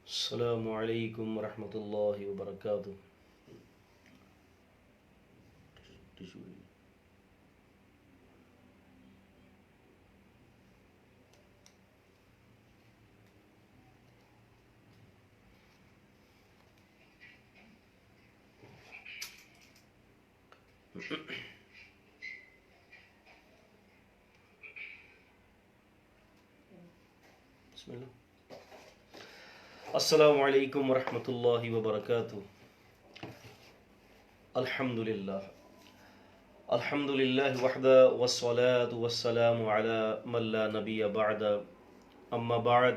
السلام علیکم ورحمۃ اللہ وبرکاتہ. بسم اللہ. السلام علیکم ورحمۃ اللہ وبرکاتہ. الحمدللہ الحمدللہ وحدہ والصلاة والسلام علی من لا نبی بعد. اما بعد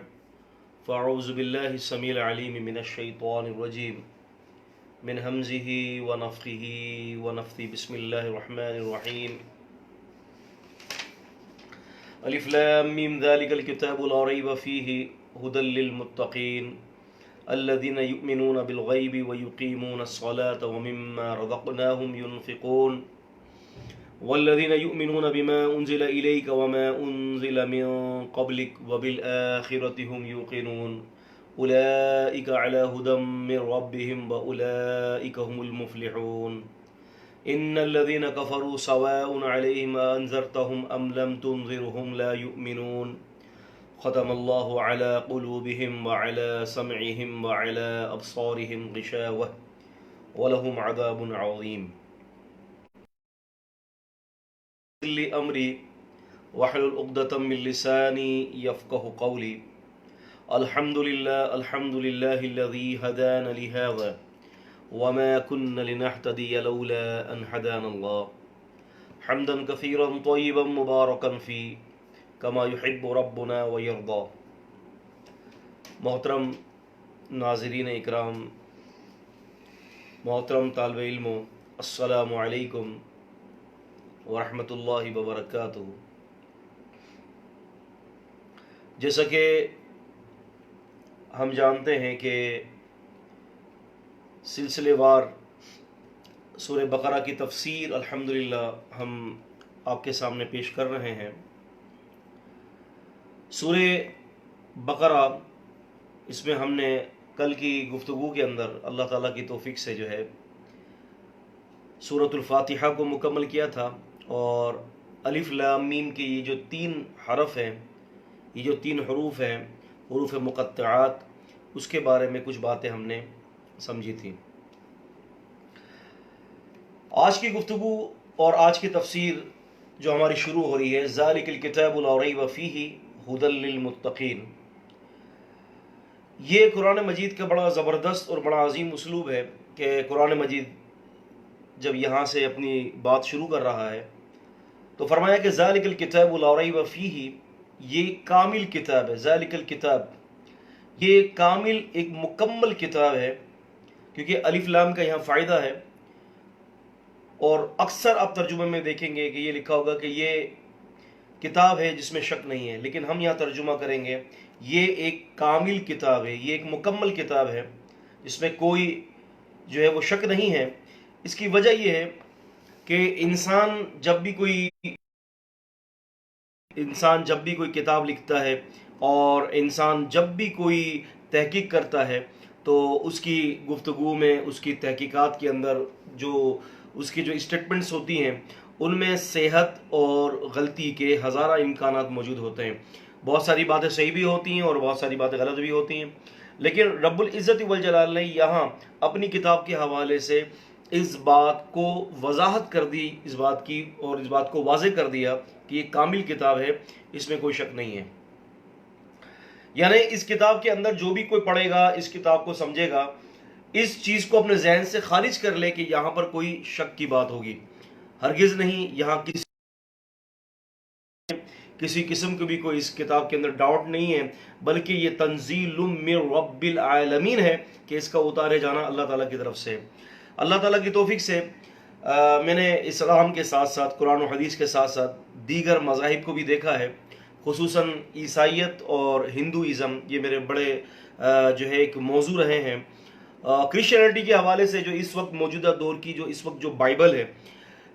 فاعوذ باللہ السمیع العلیم من الشیطان الرجیم من ہمزہ ونفخہ ونفثہ. بسم اللہ الرحمن الرحیم. الف لام میم ذلک الکتاب لا ریب فیہ هدى للمتقین الذين يؤمنون بالغیب ويقيمون الصلاة ومما رزقناهم ينفقون والذين يؤمنون بما أنزل إليك وما أنزل من قبلك وبالآخرة هم يوقنون أولئك على هدى من ربهم وأولئك هم المفلحون. إن الذين كفروا سواء عليهم أنذرتهم أم لم تنذرهم لا يؤمنون. ختم الله على قلوبهم وعلى سمعهم وعلى أبصارهم غشاوة ولهم عذاب عظيم. لأمري واحلل عقدة من لساني يفقه قولي. الحمد لله الذي هدانا لهذا وما كنا لنهتدي لولا أن هدانا الله. حمدا كثيرا طيبا مباركا فيه کما یحب ربنا ویرضا. محترم ناظرین اکرام، محترم طالب علموں، السلام علیکم ورحمۃ اللہ وبرکاتہ. جیسا کہ ہم جانتے ہیں کہ سلسلے وار سورہ بقرہ کی تفسیر الحمدللہ ہم آپ کے سامنے پیش کر رہے ہیں. سورہ بقرہ، اس میں ہم نے کل کی گفتگو کے اندر اللہ تعالیٰ کی توفیق سے جو ہے سورۃ الفاتحہ کو مکمل کیا تھا، اور الف لام میم کے یہ جو 3 حرف ہیں، یہ جو 3 حروف ہیں، حروف مقطعات، اس کے بارے میں کچھ باتیں ہم نے سمجھی تھیں. آج کی گفتگو اور آج کی تفسیر جو ہماری شروع ہو رہی ہے، ذالک الکتاب لا ریب فیہ ہدی للمتقین، یہ قرآن مجید کا بڑا زبردست اور بڑا عظیم اسلوب ہے کہ قرآن مجید جب یہاں سے اپنی بات شروع کر رہا ہے تو فرمایا کہ ذالک الکتاب لا ریب فیہ، یہ کامل کتاب ہے. ذالک الکتاب، یہ کامل ایک مکمل کتاب ہے، کیونکہ الف لام کا یہاں فائدہ ہے. اور اکثر آپ ترجمے میں دیکھیں گے کہ یہ لکھا ہوگا کہ یہ کتاب ہے جس میں شک نہیں ہے، لیکن ہم یہاں ترجمہ کریں گے یہ ایک کامل کتاب ہے، یہ ایک مکمل کتاب ہے جس میں کوئی جو ہے وہ شک نہیں ہے. اس کی وجہ یہ ہے کہ انسان جب بھی کوئی کتاب لکھتا ہے اور انسان جب بھی کوئی تحقیق کرتا ہے تو اس کی گفتگو میں، اس کی تحقیقات کے اندر جو اس کی جو اسٹیٹمنٹس ہوتی ہیں، ان میں صحت اور غلطی کے ہزارہ امکانات موجود ہوتے ہیں. بہت ساری باتیں صحیح بھی ہوتی ہیں اور بہت ساری باتیں غلط بھی ہوتی ہیں، لیکن رب العزت والجلال نے یہاں اپنی کتاب کے حوالے سے اس بات کو وضاحت کر دی، اس بات کی، اور اس بات کو واضح کر دیا کہ یہ کامل کتاب ہے، اس میں کوئی شک نہیں ہے. یعنی اس کتاب کے اندر جو بھی کوئی پڑھے گا، اس کتاب کو سمجھے گا، اس چیز کو اپنے ذہن سے خارج کر لے کہ یہاں پر کوئی شک کی بات ہوگی. ہرگز نہیں، یہاں کسی قسم کی بھی کوئی اس کتاب کے اندر ڈاؤٹ نہیں ہے، بلکہ یہ تنزیل من رب العالمین ہے کہ اس کا اتارے جانا اللہ تعالیٰ کی طرف سے. اللہ تعالیٰ کی توفیق سے میں نے اسلام کے ساتھ ساتھ، قرآن و حدیث کے ساتھ ساتھ دیگر مذاہب کو بھی دیکھا ہے، خصوصاً عیسائیت اور ہندوازم، یہ میرے بڑے جو ہے ایک موضوع رہے ہیں۔ کرسچینٹی کے حوالے سے جو اس وقت موجودہ دور کی جو اس وقت جو بائبل ہے،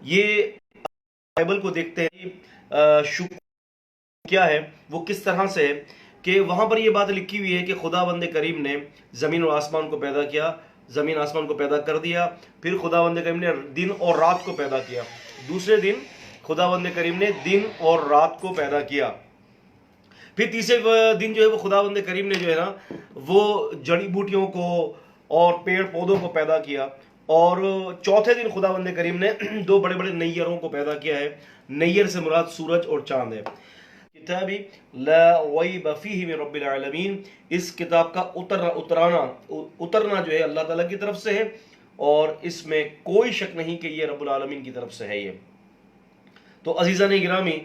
یہ بائبل کو دیکھتے ہیں شکر کیا ہے، وہ کس طرح سے ہے کہ وہاں پر یہ بات لکھی ہوئی ہے کہ خداوند کریم نے زمین اور آسمان کو پیدا کیا، زمین آسمان کو پیدا کر دیا، پھر خداوند کریم نے دن اور رات کو پیدا کیا، دوسرے دن خداوند کریم نے دن اور رات کو پیدا کیا، پھر تیسرے دن جو ہے وہ خداوند کریم نے جو ہے نا وہ جڑی بوٹیوں کو اور پیڑ پودوں کو پیدا کیا، اور چوتھے دن خداوند کریم نے دو بڑے بڑے نیروں کو پیدا کیا ہے۔ نیر سے مراد سورج اور چاند ہے۔ کتابی لا ریب فیہ من رب العالمین، اس کتاب کا اترنا جو ہے اللہ تعالیٰ کی طرف سے ہے، اور اس میں کوئی شک نہیں کہ یہ رب العالمین کی طرف سے ہے۔ یہ تو عزیزان گرامی،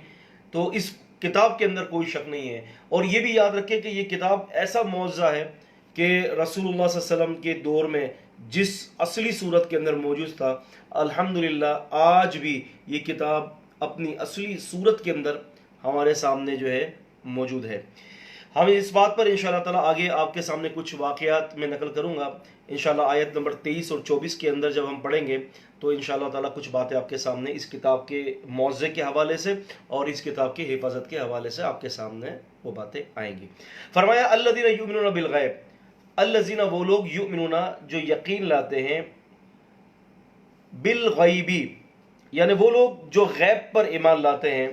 تو اس کتاب کے اندر کوئی شک نہیں ہے، اور یہ بھی یاد رکھیں کہ یہ کتاب ایسا معجزہ ہے کہ رسول اللہ صلی اللہ علیہ وسلم کے دور میں جس اصلی صورت کے اندر موجود تھا، الحمدللہ آج بھی یہ کتاب اپنی اصلی صورت کے اندر ہمارے سامنے جو ہے موجود ہے۔ ہم اس بات پر انشاءاللہ تعالیٰ آگے آپ کے سامنے کچھ واقعات میں نقل کروں گا انشاءاللہ۔ آیت نمبر 23 اور 24 کے اندر جب ہم پڑھیں گے تو انشاءاللہ تعالیٰ کچھ باتیں آپ کے سامنے اس کتاب کے معجزے کے حوالے سے اور اس کتاب کی حفاظت کے حوالے سے آپ کے سامنے وہ باتیں آئیں گی۔ فرمایا الذین یؤمنون بالغیب، الذین وہ لوگ یؤمنون جو یقین لاتے ہیں، بالغیبی یعنی وہ لوگ جو غیب پر ایمان لاتے ہیں،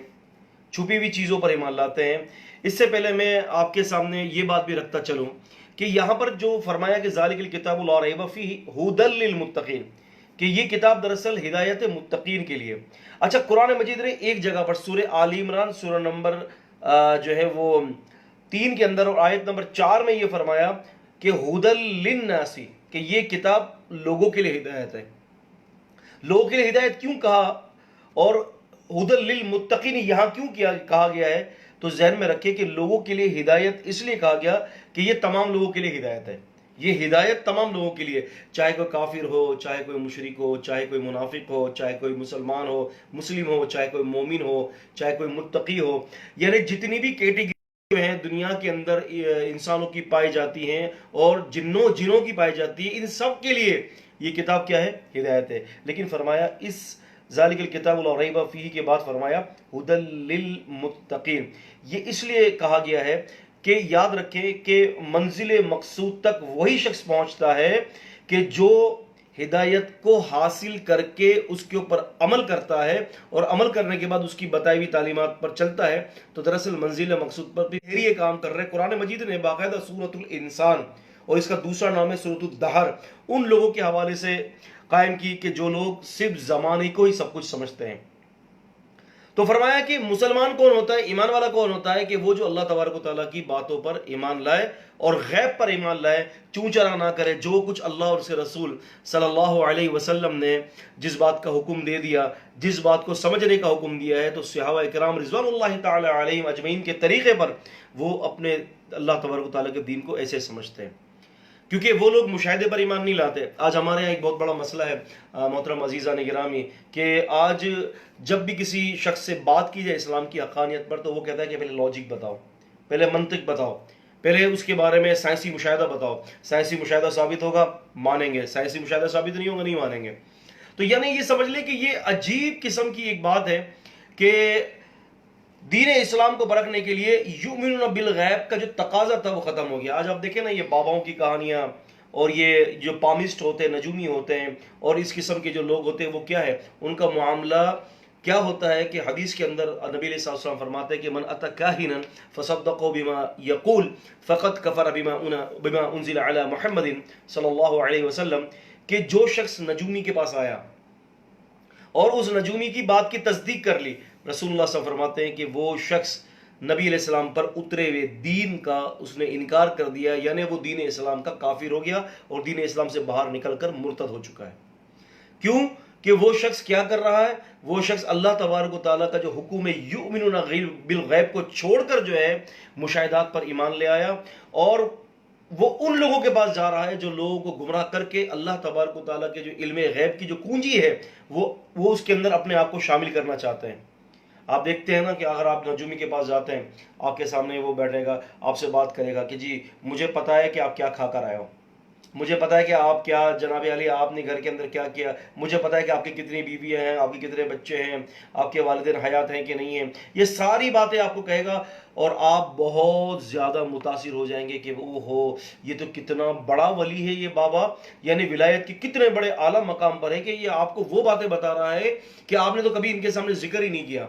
چھپی ہوئی چیزوں پر ایمان لاتے ہیں۔ اس سے پہلے میں آپ کے سامنے یہ بات بھی رکھتا چلوں کہ یہاں پر جو فرمایا کہ ذالک الکتاب لا ریب فیہ ھدی للمتقین، کہ یہ کتاب دراصل ہدایت متقین کے لیے۔ اچھا، قرآن مجید نے ایک جگہ پر سورہ آل عمران سورہ نمبر جو ہے وہ 3 کے اندر اور آیت نمبر 4 میں یہ فرمایا کہ ھدی للناس، کہ یہ کتاب لوگوں کے لیے ہدایت ہے۔ لوگوں کے لیے ہدایت کیوں کہا اور ھدی للمتقین یہاں کیوں کہا گیا ہے؟ تو ذہن میں رکھے کہ لوگوں کے لیے ہدایت اس لیے کہا گیا کہ یہ تمام لوگوں کے لیے ہدایت ہے۔ یہ ہدایت تمام لوگوں کے لیے، چاہے کوئی کافر ہو، چاہے کوئی مشرک ہو، چاہے کوئی منافق ہو، چاہے کوئی مسلمان ہو، مسلم ہو، چاہے کوئی مومن ہو، چاہے کوئی متقی ہو، یعنی جتنی بھی کیٹیگری ہیں دنیا کے اندر انسانوں کی پائی جاتی ہیں اور جنوں کی پائی جاتی ہے، ان سب کے لیے یہ کتاب کیا ہے؟ ہدایت ہے۔ لیکن فرمایا اس ذالک الکتاب لا ریب فیہ کے بعد فرمایا ھدی للمتقین۔ یہ اس لیے کہا گیا ہے کہ یاد رکھیں کہ منزل مقصود تک وہی شخص پہنچتا ہے کہ جو ہدایت کو حاصل کر کے اس کے اوپر عمل کرتا ہے، اور عمل کرنے کے بعد اس کی بتائی ہوئی تعلیمات پر چلتا ہے، تو دراصل منزل مقصود پر بھی یہ کام کر رہے ہیں۔ قرآن مجید نے باقاعدہ سورۃ الانسان، اور اس کا دوسرا نام ہے سورۃ الدہر، ان لوگوں کے حوالے سے قائم کی کہ جو لوگ صرف زمانے کو ہی سب کچھ سمجھتے ہیں۔ تو فرمایا کہ مسلمان کون ہوتا ہے، ایمان والا کون ہوتا ہے؟ کہ وہ جو اللہ تبارک و تعالیٰ کی باتوں پر ایمان لائے اور غیب پر ایمان لائے، چوں چرا نہ کرے، جو کچھ اللہ اور اس کے رسول صلی اللہ علیہ وسلم نے جس بات کا حکم دے دیا، جس بات کو سمجھنے کا حکم دیا ہے، تو صحابہ کرام رضوان اللہ تعالی علیہم اجمعین کے طریقے پر وہ اپنے اللہ تبارک و تعالیٰ کے دین کو ایسے سمجھتے ہیں، کیونکہ وہ لوگ مشاہدے پر ایمان نہیں لاتے۔ آج ہمارے یہاں ایک بہت بڑا مسئلہ ہے محترم عزیزان گرامی، کہ آج جب بھی کسی شخص سے بات کی جائے اسلام کی حقانیت پر، تو وہ کہتا ہے کہ پہلے لاجک بتاؤ، پہلے منطق بتاؤ، پہلے اس کے بارے میں سائنسی مشاہدہ بتاؤ، سائنسی مشاہدہ ثابت ہوگا مانیں گے، سائنسی مشاہدہ ثابت نہیں ہوگا نہیں مانیں گے۔ تو یعنی یہ سمجھ لیں کہ یہ عجیب قسم کی ایک بات ہے کہ دین اسلام کو پرکھنے کے لیے یؤمنون بالغیب کا جو تقاضا تھا وہ ختم ہو گیا۔ آج آپ دیکھیں نا یہ باباؤں کی کہانیاں، اور یہ جو پامسٹ ہوتے ہیں، نجومی ہوتے ہیں، اور اس قسم کے جو لوگ ہوتے ہیں، وہ کیا ہے ان کا معاملہ کیا ہوتا ہے کہ حدیث کے اندر نبی علیہ الصلوۃ والسلام فرماتے ہیں کہ من اتی کاہنا فصدقوا بما یقول فقد کفر بما انزل علی محمد صلی اللہ علیہ وسلم، کہ جو شخص نجومی کے پاس آیا اور اس نجومی کی بات کی تصدیق کر لی، رسول اللہ صلی اللہ علیہ وسلم فرماتے ہیں کہ وہ شخص نبی علیہ السلام پر اترے ہوئے دین کا اس نے انکار کر دیا، یعنی وہ دین اسلام کا کافر ہو گیا اور دین اسلام سے باہر نکل کر مرتد ہو چکا ہے۔ کیوں؟ کہ وہ شخص کیا کر رہا ہے؟ وہ شخص اللہ تبارک و تعالیٰ کا جو حکم ہے یؤمنون بالغیب کو چھوڑ کر جو ہے مشاہدات پر ایمان لے آیا، اور وہ ان لوگوں کے پاس جا رہا ہے جو لوگوں کو گمراہ کر کے اللہ تبارک و تعالیٰ کے جو علم غیب کی جو کنجی ہے وہ اس کے اندر اپنے آپ کو شامل کرنا چاہتے ہیں۔ آپ دیکھتے ہیں نا کہ اگر آپ نجومی کے پاس جاتے ہیں، آپ کے سامنے وہ بیٹھے گا، آپ سے بات کرے گا کہ جی مجھے پتا ہے کہ آپ کیا کھا کر آئے ہو، مجھے پتا ہے کہ آپ کیا جناب علی آپ نے گھر کے اندر کیا کیا، مجھے پتا ہے کہ آپ کی کتنی بیویاں ہیں، آپ کے کتنے بچے ہیں، آپ کے والدین حیات ہیں کہ نہیں ہیں، یہ ساری باتیں آپ کو کہے گا، اور آپ بہت زیادہ متاثر ہو جائیں گے کہ او ہو یہ تو کتنا بڑا ولی ہے یہ بابا، یعنی ولایت کے کتنے بڑے اعلیٰ مقام پر ہے کہ یہ آپ کو وہ باتیں بتا رہا ہے کہ آپ نے تو کبھی ان کے سامنے ذکر ہی نہیں کیا۔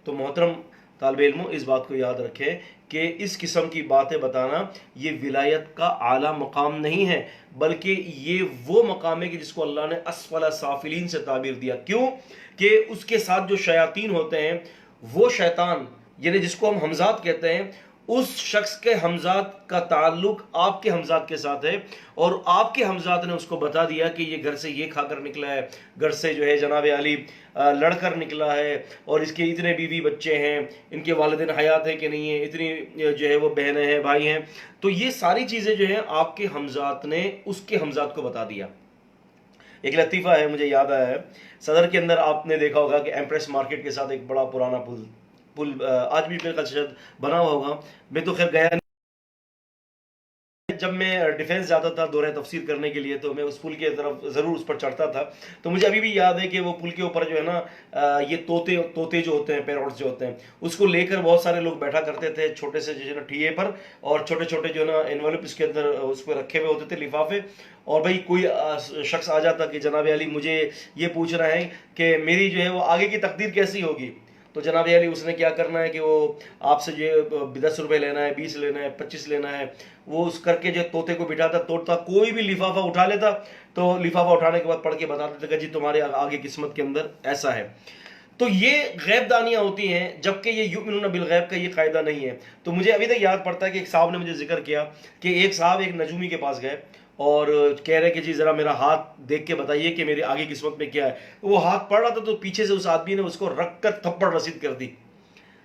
تو محترم طالب علموں، اس بات کو یاد رکھیں کہ اس قسم کی باتیں بتانا یہ ولایت کا اعلیٰ مقام نہیں ہے، بلکہ یہ وہ مقام ہے کہ جس کو اللہ نے اسفل سافلین سے تعبیر دیا۔ کیوں؟ کہ اس کے ساتھ جو شیاطین ہوتے ہیں، وہ شیطان یعنی جس کو ہم حمزات کہتے ہیں، اس شخص کے حمزات کا تعلق آپ کے حمزات کے ساتھ ہے، اور آپ کے حمزات نے اس کو بتا دیا کہ یہ گھر سے یہ کھا کر نکلا ہے، گھر سے جو ہے جناب علی لڑ کر نکلا ہے، اور اس کے اتنے بیوی بچے ہیں، ان کے والدین حیات ہیں کہ نہیں ہیں، اتنی جو ہے وہ بہنیں ہیں، بھائی ہیں۔ تو یہ ساری چیزیں جو ہیں آپ کے حمزات نے اس کے حمزات کو بتا دیا۔ ایک لطیفہ ہے مجھے یاد آیا ہے، صدر کے اندر آپ نے دیکھا ہوگا کہ ایمپریس مارکیٹ کے ساتھ ایک بڑا پرانا پل آج بھی میرے خیال سے شاید بنا ہوا ہوگا، میں تو خیر گیا نہیں۔ جب میں ڈیفینس جاتا تھا دورہ تفسیر کرنے کے لیے تو میں اس پل کی طرف ضرور اس پر چڑھتا تھا، تو مجھے ابھی بھی یاد ہے کہ وہ پل کے اوپر جو ہے نا یہ طوطے جو ہوتے ہیں، پیروٹس جو ہوتے ہیں، اس کو لے کر بہت سارے لوگ بیٹھا کرتے تھے چھوٹے سے جو ہے نا ٹھیے پر، اور چھوٹے چھوٹے جو ہے نا انویلپ اس کے اندر اس پہ رکھے ہوئے ہوتے تھے لفافے، اور بھائی کوئی شخص آ جاتا کہ جناب علی مجھے یہ پوچھ رہا ہے کہ میری جو ہے وہ آگے کی تقدیر کیسی ہوگی، تو جناب علی اس نے کیا کرنا ہے کہ وہ آپ سے جو ہے 10 روپے لینا ہے، 20 لینا ہے، 25 لینا ہے، وہ اس کر کے جو طوطے کو بٹھاتا، توڑتا، کوئی بھی لفافہ اٹھا لیتا تو لفافہ اٹھانے کے بعد پڑھ کے بتا دیتا کہ جی تمہارے آگے قسمت کے اندر ایسا ہے۔ تو یہ غیب دانیاں ہوتی ہیں، جبکہ یہ یؤمنون بالغیب کا یہ قاعدہ نہیں ہے۔ تو مجھے ابھی تک یاد پڑتا ہے کہ ایک صاحب نے مجھے ذکر کیا کہ ایک صاحب ایک نجومی کے پاس گئے اور کہہ رہے کہ جی ذرا میرا ہاتھ دیکھ کے بتائیے کہ میری آگے قسمت میں کیا ہے۔ وہ ہاتھ پڑ رہا تھا تو پیچھے سے اس آدمی نے اس کو رکھ کر تھپڑ رسید کر دی۔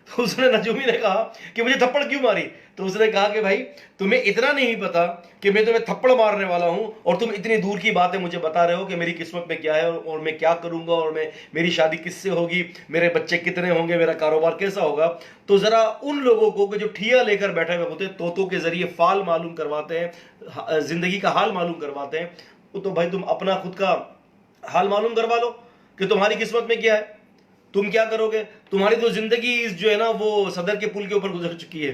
تو اس نے نجومی نے کہا کہ مجھے تھپڑ کیوں ماری؟ تو اس نے کہا کہ بھائی تمہیں اتنا نہیں پتا کہ میں تمہیں تھپڑ مارنے والا ہوں، اور تم اتنی دور کی باتیں مجھے بتا رہے ہو کہ میری قسمت میں کیا ہے، اور میں کیا کروں گا، اور میری شادی کس سے ہوگی، میرے بچے کتنے ہوں گے، میرا کاروبار کیسا ہوگا۔ تو ذرا ان لوگوں کو کہ جو ٹھیا لے کر بیٹھے ہوئے ہوتے ہیں، طوطوں کے ذریعے فال معلوم کرواتے ہیں، زندگی کا حال معلوم کرواتے ہیں، تو بھائی تم اپنا خود کا حال معلوم کروا لو کہ تمہاری قسمت میں کیا ہے، تم کیا کرو گے، تمہاری تو زندگی جو ہے نا وہ صدر کے پل کے اوپر گزر چکی ہے۔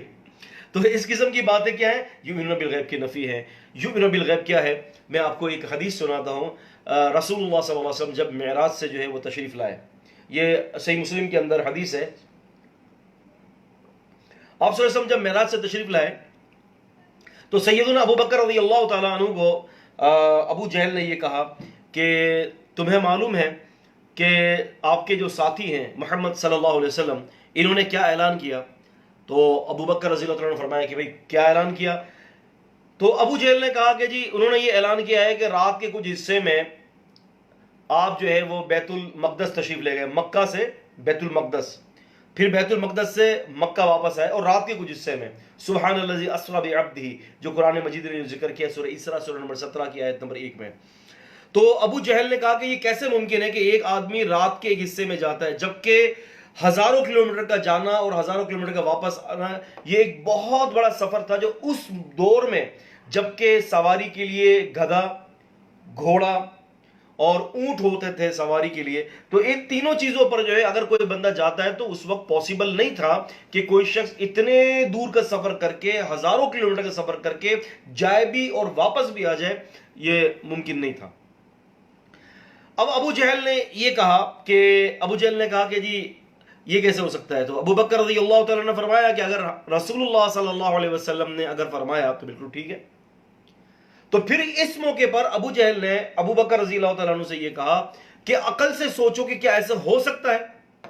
تو اس قسم کی باتیں کیا ہیں؟ یؤمنون بالغیب کی نفی ہے۔ یؤمنون بالغیب کیا ہے؟ میں آپ کو ایک حدیث سناتا ہوں۔ رسول اللہ صلی اللہ علیہ وسلم جب معراج سے جو ہے وہ تشریف لائے، یہ صحیح مسلم کے اندر حدیث ہے، آپ صلی اللہ علیہ وسلم جب معراج سے تشریف لائے تو سیدنا ابو بکر رضی اللہ تعالیٰ عنہ کو ابو جہل نے یہ کہا کہ تمہیں معلوم ہے کہ آپ کے جو ساتھی ہیں محمد صلی اللہ علیہ وسلم، انہوں نے کیا اعلان کیا؟ تو ابو بکر رضی اللہ عنہ نے فرمایا کہ بھئی کیا اعلان کیا؟ تو ابو جہل نے کہا کہ جی انہوں نے یہ اعلان کیا ہے کہ رات کے کچھ حصے میں آپ جو ہے وہ بیت المقدس تشریف لے گئے، مکہ سے بیت المقدس، پھر بیت المقدس سے مکہ واپس آئے، اور رات کے کچھ حصے میں سبحان الذی اسری بعبدہ جو قرآن مجید نے ذکر کیا سورہ اسراء سورہ نمبر 17 کی آیت نمبر 1 میں۔ تو ابو جہل نے کہا کہ یہ کیسے ممکن ہے کہ ایک آدمی رات کے ایک حصے میں جاتا ہے، جبکہ ہزاروں کلومیٹر کا جانا اور ہزاروں کلومیٹر کا واپس آنا یہ ایک بہت بڑا سفر تھا، جو اس دور میں جبکہ سواری کے لیے گدھا، گھوڑا اور اونٹ ہوتے تھے سواری کے لیے، تو ان تینوں چیزوں پر جو ہے اگر کوئی بندہ جاتا ہے تو اس وقت پاسبل نہیں تھا کہ کوئی شخص اتنے دور کا سفر کر کے، ہزاروں کلومیٹر کا سفر کر کے جائے بھی اور واپس بھی آ جائے، یہ ممکن نہیں تھا۔ اب ابو جہل نے کہا کہ جی یہ کیسے ہو سکتا ہے؟ تو ابو بکر رضی اللہ تعالیٰ نے فرمایا کہ اگر رسول اللہ صلی اللہ علیہ وسلم نے اگر فرمایا تو بالکل ٹھیک ہے۔ تو پھر اس موقع پر ابو جہل نے ابو بکر رضی اللہ تعالیٰ عنہ سے یہ کہا کہ عقل سے سوچو کہ کیا ایسا ہو سکتا ہے؟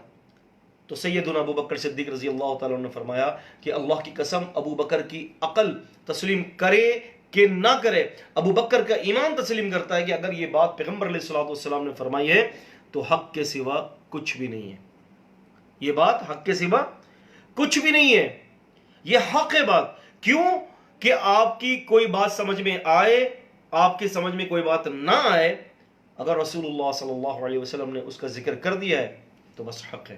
تو سیدنا ابو بکر صدیق رضی اللہ تعالیٰ عنہ نے فرمایا کہ اللہ کی قسم ابو بکر کی عقل تسلیم کرے کہ نہ کرے، ابو بکر کا ایمان تسلیم کرتا ہے کہ اگر یہ بات پیغمبر علیہ الصلوۃ والسلام نے فرمائی ہے تو حق کے سوا کچھ بھی نہیں ہے، یہ بات حق کے سوا کچھ بھی نہیں ہے، یہ حق ہے بات۔ کیوں کہ آپ کی کوئی بات سمجھ میں آئے، آپ کی سمجھ میں کوئی بات نہ آئے، اگر رسول اللہ صلی اللہ علیہ وسلم نے اس کا ذکر کر دیا ہے تو بس حق ہے۔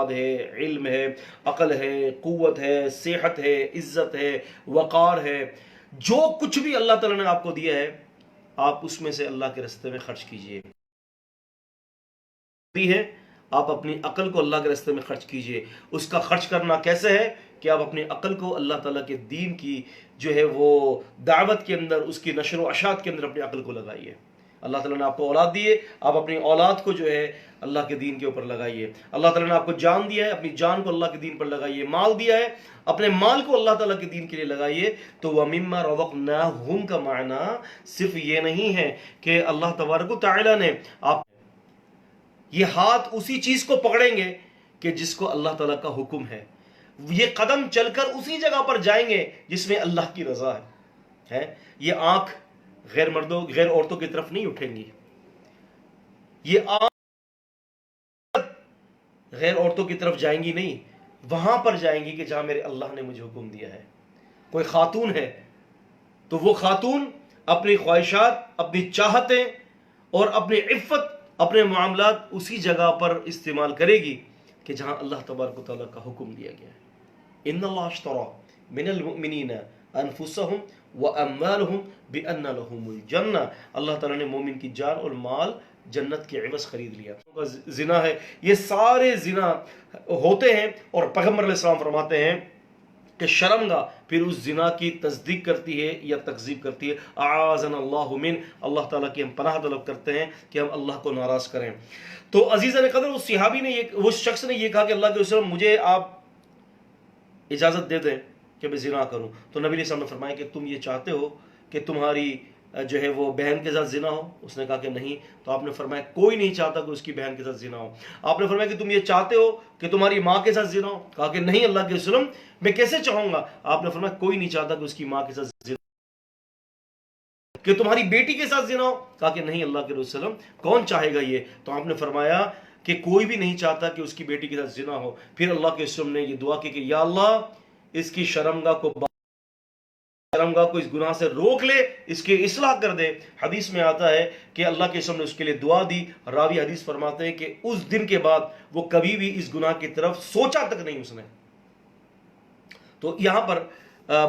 اولاد ہے، علم ہے، عقل ہے، قوت ہے، صحت ہے، عزت ہے، وقار ہے، جو کچھ بھی اللہ تعالیٰ نے آپ کو دیا ہے آپ اس میں سے اللہ کے راستے میں خرچ کیجئے. بھی ہے آپ اپنی عقل کو اللہ کے راستے میں خرچ کیجئے. اس کا خرچ کرنا کیسے ہے کہ آپ اپنی عقل کو اللہ تعالیٰ کے دین کی جو ہے وہ دعوت کے اندر، اس کی نشر و اشاعت کے اندر اپنی عقل کو لگائیے. اللہ تعالیٰ نے آپ کو اولاد دی ہے، آپ اپنی اولاد کو جو ہے اللہ کے دین کے اوپر لگائیے. اللہ تعالیٰ نے آپ کو جان دیا ہے، اپنی جان کو اللہ کے دین پر لگائیے. مال دیا ہے، اپنے مال کو اللہ تعالیٰ کے دین کے لیے لگائیے. تو وَمِمَّا رَزَقْنَاهُمْ کا معنی صرف یہ نہیں ہے کہ اللہ تبارک و تعالیٰ نے آپ یہ ہاتھ اسی چیز کو پکڑیں گے کہ جس کو اللہ تعالیٰ کا حکم ہے، یہ قدم چل کر اسی جگہ پر جائیں گے جس میں اللہ کی رضا ہے. یہ آنکھ غیر مردوں غیر عورتوں کی طرف نہیں اٹھیں گی، یہ آنکھ غیر عورتوں کی طرف جائیں گی نہیں، وہاں پر جائیں گی کہ جہاں میرے اللہ نے مجھے حکم دیا ہے. کوئی خاتون ہے تو وہ خاتون اپنی خواہشات، اپنی چاہتیں اور اپنی عفت، اپنے معاملات اسی جگہ پر استعمال کرے گی کہ جہاں اللہ تبارک و تعالیٰ کا حکم دیا گیا ہے. ان اللہ اشترى من المؤمنین انفسهم واموالهم بان لهم الجنہ. اللہ تعالیٰ نے مومن کی جان اور مال جنت کے عوض خرید لیا. زنا ہے، یہ سارے زنا ہوتے ہیں اور پیغمبر علیہ السلام فرماتے ہیں کہ شرمگاہ پھر اس زنا کی تصدیق کرتی ہے یا تکذیب کرتی ہے. اعاذنا اللہ من، اللہ تعالیٰ کی ہم پناہ طلب کرتے ہیں کہ ہم اللہ کو ناراض کریں. تو عزیزان قدر، اس صحابی نے وہ شخص نے یہ کہا کہ اللہ کے رسول مجھے آپ اجازت دے دیں کہ میں زنا کروں. تو نبی علیہ السلام نے فرمایا کہ تم یہ چاہتے ہو کہ تمہاری جو ہے وہ بہن کے ساتھ زنا ہو؟ اس نے کہا کہ نہیں. تو آپ نے فرمایا کوئی نہیں چاہتا کہ اس کی بہن کے ساتھ زنا ہو. آپ نے فرمایا کہ تم یہ چاہتے ہو کہ تمہاری ماں کے ساتھ زنا ہو؟ کہا کہ نہیں اللہ کے رسول میں کیسے چاہوں گا. آپ نے فرمایا کوئی نہیں چاہتا کہ اس کی ماں کے ساتھ زنا ہو. کہ تمہاری بیٹی کے ساتھ زنا ہو؟ کہا کہ نہیں اللہ کے رسول کون چاہے گا یہ. تو آپ نے فرمایا کہ کوئی بھی نہیں چاہتا کہ اس کی بیٹی کے ساتھ زنا ہو. پھر اللہ کے رسول نے یہ دعا کی کہ یا اللہ اس کی شرمگاہ کو اس گناہ سے روک لے، اس کی اصلاح کر دے. حدیث میں آتا ہے کہ اللہ کے رسول نے اس کے لیے دعا دی. راوی حدیث فرماتے ہیں کہ اس دن کے بعد وہ کبھی بھی اس گناہ کی طرف سوچا تک نہیں اس نے. تو یہاں پر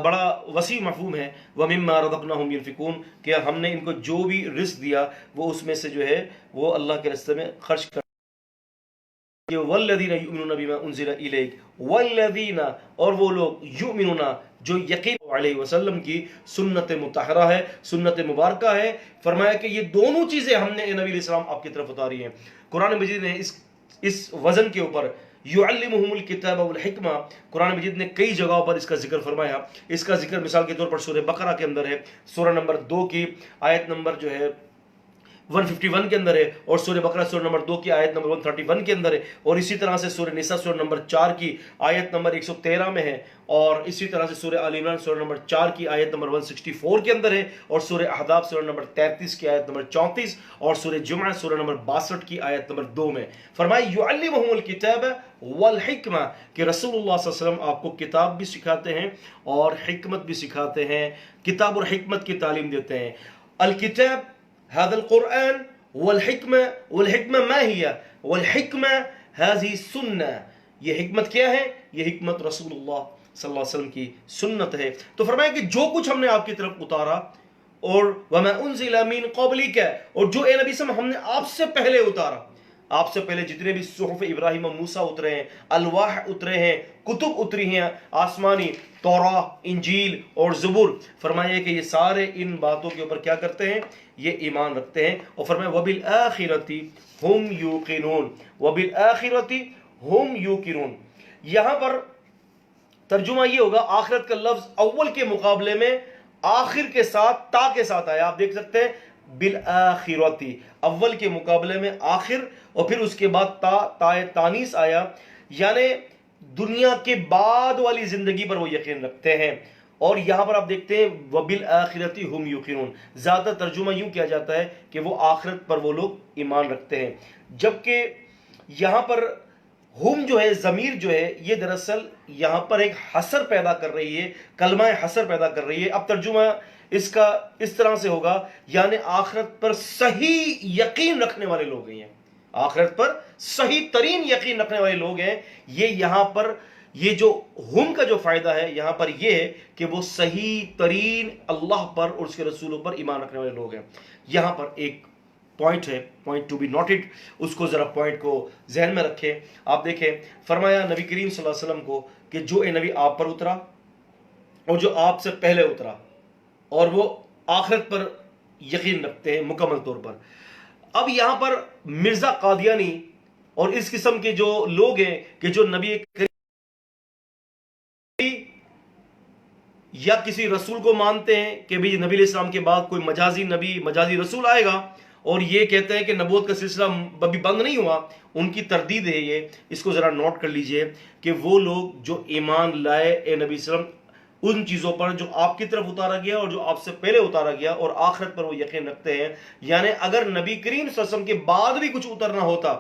بڑا وسیع مفہوم ہے وَمِمَّا رَزَقْنَاهُمْ يُنْفِقُونَ، کہ ہم نے ان کو جو بھی رزق دیا وہ اس میں سے جو ہے وہ اللہ کے راستے میں خرچ کر. وَالَّذِينَ يُؤْمِنُونَ بِمَا أُنزِلَ إِلَيْكَ وَالَّذِينَ، اور وہ لوگ یؤمنون جو یقین علیہ وسلم کی سنت مطہرہ ہے، سنت مبارکہ ہے. فرمایا کہ یہ دونوں چیزیں ہم نے نبی علیہ السلام آپ کی طرف اتاری ہیں. قرآن مجید نے اس وزن کے اوپر یعلمہم الکتاب والحکمہ، قرآن مجید نے کئی جگہوں پر اس کا ذکر فرمایا. اس کا ذکر مثال کے طور پر سورہ بقرہ کے اندر ہے، سورہ نمبر 2 کی آیت نمبر جو ہے 151 کے اندر ہے، اور سورہ بقرہ سورہ نمبر 2 کی آیت نمبر 131 کے اندر ہے، اور اسی طرح سے سورہ نساء سورہ نمبر 4 کی آیت نمبر 113 میں ہے، اور اسی طرح سے سورہ آل عمران سورہ نمبر 4 کی آیت نمبر 164 کے اندر ہے، اور سورہ احزاب سورہ نمبر 33 کی آیت نمبر 34، اور سورہ جمعہ سورہ نمبر 62 کی آیت نمبر 2 میں. فرمایا یعلمہم الکتاب والحکمہ، کہ رسول اللہ صلی اللہ علیہ وسلم آپ کو کتاب بھی سکھاتے ہیں اور حکمت بھی سکھاتے ہیں، کتاب اور حکمت کی تعلیم دیتے ہیں. الکتاب هذا القرآن، والحکمہ ما هي، والحکمہ هذه سنہ، یہ حکمت کیا ہے؟ یہ حکمت رسول اللہ صلی اللہ علیہ وسلم کی سنت ہے. تو فرمایا کہ جو کچھ ہم نے آپ کی طرف اتارا، اور وما انزل من قبلک، اور جو اے نبی صلی اللہ علیہ وسلم ہم نے آپ سے پہلے اتارا، آپ سے پہلے جتنے بھی صحف ابراہیم و موسیٰ اترے ہیں، الواح اترے ہیں، کتب اتری ہیں آسمانی، توراہ، انجیل اور زبور، فرمایا کہ یہ سارے ان باتوں کے اوپر کیا کرتے ہیں؟ یہ ایمان رکھتے ہیں. اور فرمایا وَبِالْآخِرَةِ هُمْ يُوقِنُونَ، وَبِالْآخِرَةِ هُمْ يُوقِنُونَ. یہاں پر ترجمہ یہ ہوگا، آخرت کا لفظ اول کے مقابلے میں آخر کے ساتھ تا کے ساتھ آیا. آپ دیکھ سکتے ہیں بالآخرتی، اول کے مقابلے میں آخر، اور پھر اس کے بعد تا تانیث آیا، یعنی دنیا کے بعد والی زندگی پر وہ یقین رکھتے ہیں. اور یہاں پر آپ دیکھتے ہیں وَبِالْآخِرَةِ هُمْ يُوقِنُونَ، زیادہ ترجمہ یوں کیا جاتا ہے کہ وہ آخرت پر وہ لوگ ایمان رکھتے ہیں. جبکہ یہاں پر ہم جو ہے، ضمیر جو ہے، یہ دراصل یہاں پر ایک حصر پیدا کر رہی ہے، کلمہ حصر پیدا کر رہی ہے. اب ترجمہ اس کا اس طرح سے ہوگا، یعنی آخرت پر صحیح یقین رکھنے والے لوگ ہیں. آخرت پر صحیح ترین یقین رکھنے والے لوگ ہیں. یہ یہاں پر یہ جو ہم کا جو فائدہ ہے یہاں پر یہ ہے کہ وہ صحیح ترین اللہ پر اور اس کے رسولوں پر ایمان رکھنے والے لوگ ہیں. یہاں پر ایک پوائنٹ ہے, پوائنٹ ٹو بی نوٹڈ, اس کو ذرا پوائنٹ کو ذہن میں رکھیں. آپ دیکھیں فرمایا نبی کریم صلی اللہ علیہ وسلم کو کہ جو اے نبی آپ پر اترا اور جو آپ سے پہلے اترا اور وہ آخرت پر یقین رکھتے ہیں مکمل طور پر. اب یہاں پر مرزا قادیانی اور اس قسم کے جو لوگ ہیں کہ جو نبی یا کسی رسول کو مانتے ہیں کہ بھی نبی علیہ السلام کے بعد کوئی مجازی نبی مجازی رسول آئے گا, اور یہ کہتے ہیں کہ نبوت کا سلسلہ ابھی بند نہیں ہوا, ان کی تردید ہے یہ. اس کو ذرا نوٹ کر لیجئے کہ وہ لوگ جو ایمان لائے اے نبی صلی اللہ علیہ وسلم ان چیزوں پر جو آپ کی طرف اتارا گیا اور جو آپ سے پہلے اتارا گیا, اور آخرت پر وہ یقین رکھتے ہیں. یعنی اگر نبی کریم صلی اللہ علیہ وسلم کے بعد بھی کچھ اترنا ہوتا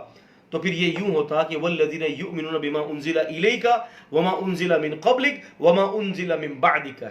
تو پھر یہ یوں ہوتا کہ والذین یؤمنون بما انزل الیک وما انزل من قبلک وما انزل من بعدک.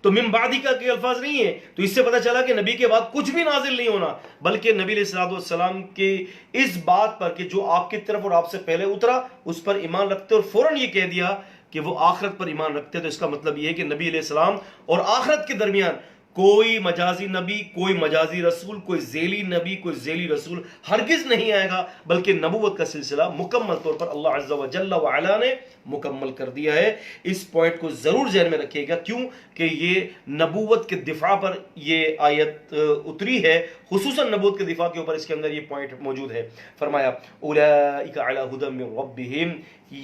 تو من بعدک کے الفاظ نہیں ہے, تو اس سے پتہ چلا کہ نبی کے بعد کچھ بھی نازل نہیں ہونا, بلکہ نبی علیہ الصلوۃ والسلام کے اس بات پر کہ جو آپ کی طرف اور آپ سے پہلے اترا اس پر ایمان رکھتے, اور فوراً یہ کہہ دیا کہ وہ آخرت پر ایمان رکھتے. تو اس کا مطلب یہ ہے کہ نبی علیہ السلام اور آخرت کے درمیان کوئی مجازی نبی, کوئی مجازی رسول, کوئی ذیلی نبی, کوئی ذیلی رسول ہرگز نہیں آئے گا, بلکہ نبوت کا سلسلہ مکمل طور پر اللہ عز و جل وعلا نے مکمل کر دیا ہے. اس پوائنٹ کو ضرور ذہن میں رکھیے گا, کیوں کہ یہ نبوت کے دفاع پر یہ آیت اتری ہے, خصوصاً نبوت کے دفاع کے اوپر اس کے اندر یہ پوائنٹ موجود ہے. فرمایا اولئک علی ھدی من ربہم,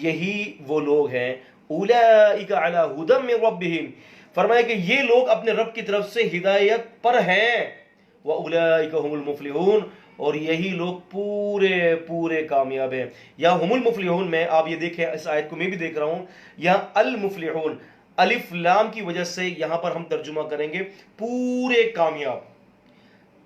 یہی وہ لوگ ہیں اولئک علی ھدی من ربہم, فرمایا کہ یہ لوگ اپنے رب کی طرف سے ہدایت پر ہیں. وَأُولَئِكَ هُمُ الْمُفْلِحُونَ, اور یہی لوگ پورے پورے کامیاب ہیں. یہاں ہم المفلحون میں آپ یہ دیکھیں, اس آیت کو میں بھی دیکھ رہا ہوں, یہاں المفلحون الف لام کی وجہ سے یہاں پر ہم ترجمہ کریں گے پورے کامیاب,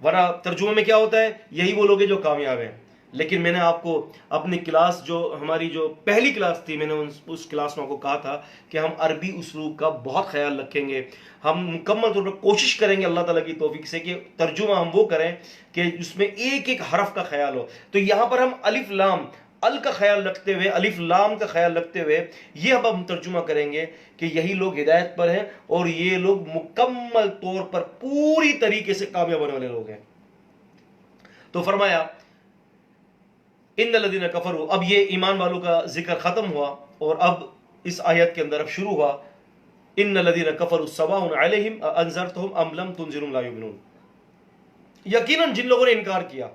ورنہ ترجمہ میں کیا ہوتا ہے یہی وہ لوگ ہیں جو کامیاب ہیں. لیکن میں نے آپ کو اپنی کلاس جو ہماری جو پہلی کلاس تھی, میں نے اس کلاس میں آپ کو کہا تھا کہ ہم عربی اسلوب کا بہت خیال رکھیں گے. ہم مکمل طور پر کوشش کریں گے اللہ تعالیٰ کی توفیق سے کہ ترجمہ ہم وہ کریں کہ اس میں ایک ایک حرف کا خیال ہو. تو یہاں پر ہم الف لام ال کا خیال رکھتے ہوئے, الف لام کا خیال رکھتے ہوئے یہ اب ہم ترجمہ کریں گے کہ یہی لوگ ہدایت پر ہیں اور یہ لوگ مکمل طور پر پوری طریقے سے کامیاب ہونے والے لوگ ہیں. تو فرمایا ان الذین کفروا, اب یہ ایمان والوں کا ذکر ختم ہوا اور اب اس آیت کے اندر اب شروع ہوا ان الذین کفروا سواء علیہم انذرتہم ام لم تنذرہم لا یؤمنون. یقیناً جن لوگوں نے انکار کیا,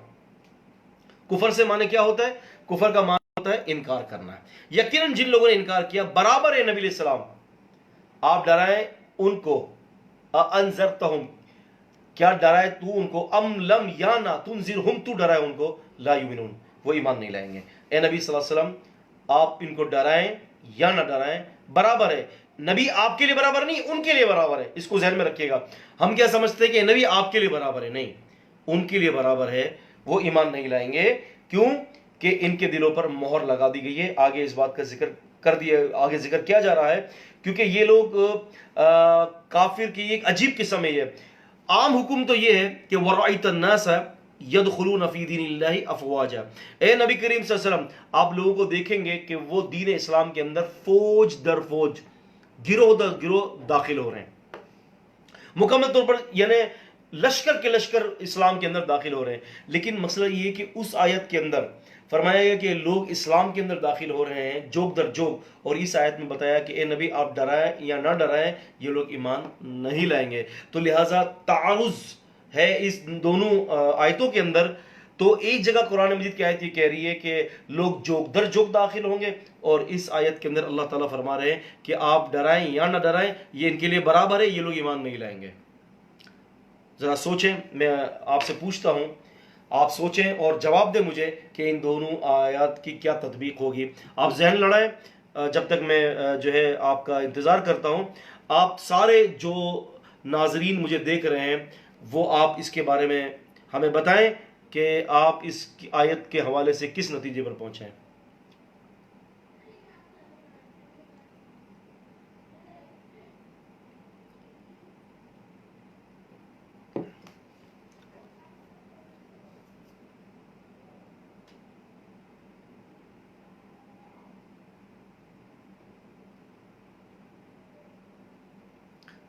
کفر سے معنی کیا ہوتا ہے, کفر کا معنی ہوتا ہے انکار کرنا ہے. یقیناً جن لوگوں نے انکار کیا برابر ہے نبی علیہ السلام, آپ ڈرائیں ان کو, انذرتہم کیا ڈرائے تو ان کو, ام لم یا نہ تنذرہم تو ڈرائے ان کو, لا یؤمنون وہ ایمان نہیں لائیں گے. اے نبی صلی اللہ علیہ وسلم آپ ان کو ڈرائیں یا نہ ڈرائیں برابر ہے. نبی آپ کے لیے برابر نہیں, ان کے لیے برابر ہے. اس کو ذہن میں رکھیے گا. ہم کیا سمجھتے ہیں کہ نبی آپ کے لیے برابر ہے, نہیں, ان کے لیے برابر ہے, وہ ایمان نہیں لائیں گے. کیوں کہ ان کے دلوں پر مہر لگا دی گئی ہے. آگے اس بات کا ذکر کر دیا, آگے ذکر کیا جا رہا ہے, کیونکہ یہ لوگ کافر کی ایک عجیب قسم ہے. یہ عام حکم تو یہ ہے کہ وَرَأَيْتَ النَّاسَ يَدْخُلُونَ فِي دِينِ اللَّهِ أَفْوَاجًا, اے نبی کریم صلی اللہ علیہ وسلم آپ لوگوں کو دیکھیں گے کہ وہ دین اسلام کے اندر فوج در فوج, گروہ در گروہ داخل ہو رہے ہیں, مکمل طور پر یعنی لشکر کے لشکر اسلام کے اندر داخل ہو رہے ہیں. لیکن مسئلہ یہ ہے کہ اس آیت کے اندر فرمایا گیا کہ لوگ اسلام کے اندر داخل ہو رہے ہیں جوگ در جوگ, اور اس آیت میں بتایا کہ اے نبی آپ ڈرائیں یا نہ ڈرائیں یہ لوگ ایمان نہیں لائیں گے. تو لہٰذا تعارض ہے اس دونوں آیتوں کے اندر. تو ایک جگہ قرآن مجید کی آیت یہ کہہ رہی ہے کہ لوگ جوگ در جوگ داخل ہوں گے, اور اس آیت کے اندر اللہ تعالیٰ فرما رہے ہیں کہ آپ ڈرائیں یا نہ ڈرائیں یہ ان کے لیے برابر ہے, یہ لوگ ایمان نہیں لائیں گے. ذرا سوچیں, میں آپ سے پوچھتا ہوں, آپ سوچیں اور جواب دیں مجھے کہ ان دونوں آیات کی کیا تطبیق ہوگی. آپ ذہن لڑائیں جب تک میں جو ہے آپ کا انتظار کرتا ہوں. آپ سارے جو ناظرین مجھے دیکھ رہے ہیں وہ آپ اس کے بارے میں ہمیں بتائیں کہ آپ اس آیت کے حوالے سے کس نتیجے پر پہنچے ہیں.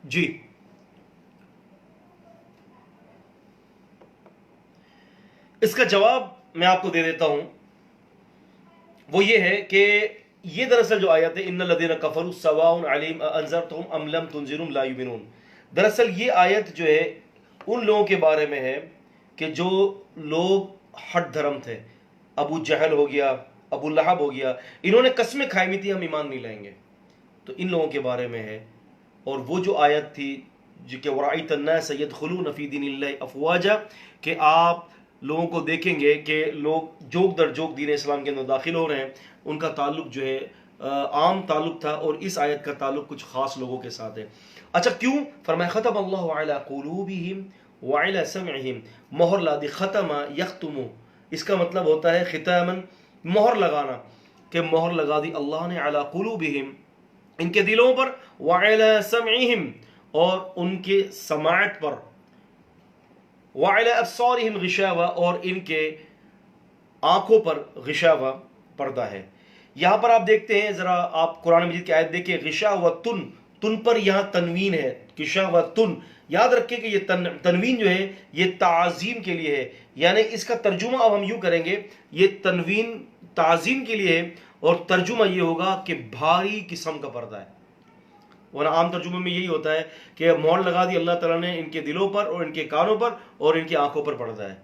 جی، اس کا جواب میں آپ کو دے دیتا ہوں. وہ یہ ہے کہ یہ دراصل جو آیت ہے ان الذین کفروا سواء علیہم انذرتهم ام لم تنذرهم لا یؤمنون، دراصل یہ آیت جو ہے ان لوگوں کے بارے میں ہے کہ جو لوگ ہٹ دھرم تھے. ابو جہل ہو گیا، ابو لہب ہو گیا، انہوں نے قسمیں کھائی ہوئی تھی ہم ایمان نہیں لائیں گے. تو ان لوگوں کے بارے میں ہے. اور وہ جو آیت تھی جو کہ ورأیت الناس يدخلون فی دین اللہ افواجا، کہ آپ لوگوں کو دیکھیں گے کہ لوگ جوک در جوک دین اسلام کے اندر داخل ہو رہے ہیں. ان کا تعلق جو ہے عام تعلق تھا، اور اس آیت کا تعلق کچھ خاص لوگوں کے ساتھ ہے. اچھا کیوں؟ فرمایا ختم اللہ علی قلوبہم وعلی سمعہم، مہر لا دی. ختم یختم، اس کا مطلب ہوتا ہے ختامن، مہر لگانا، کہ مہر لگا دی اللہ نے علی قلوبہم، ان کے دلوں پر، وعلی سمعہم، اور ان کے سماعت پر، وعلی ابصارہم غشاوہ، اور ان کے آنکھوں پر غشاوہ پردہ ہے. یہاں پر آپ دیکھتے ہیں، ذرا آپ قرآن مجید کی آیت دیکھیں، غشاوۃن، تن پر یہاں تنوین ہے، غشاوۃن. یاد رکھیں کہ یہ تنوین جو ہے یہ تعظیم کے لیے ہے. یعنی اس کا ترجمہ اب ہم یوں کریں گے، یہ تنوین تعظیم کے لیے ہے، اور ترجمہ یہ ہوگا کہ بھاری قسم کا پردہ ہے. ورنہ عام ترجمے میں یہی ہوتا ہے کہ مہر لگا دی اللہ تعالیٰ نے ان کے دلوں پر اور ان کے کانوں پر اور ان کی آنکھوں پر پردہ ہے.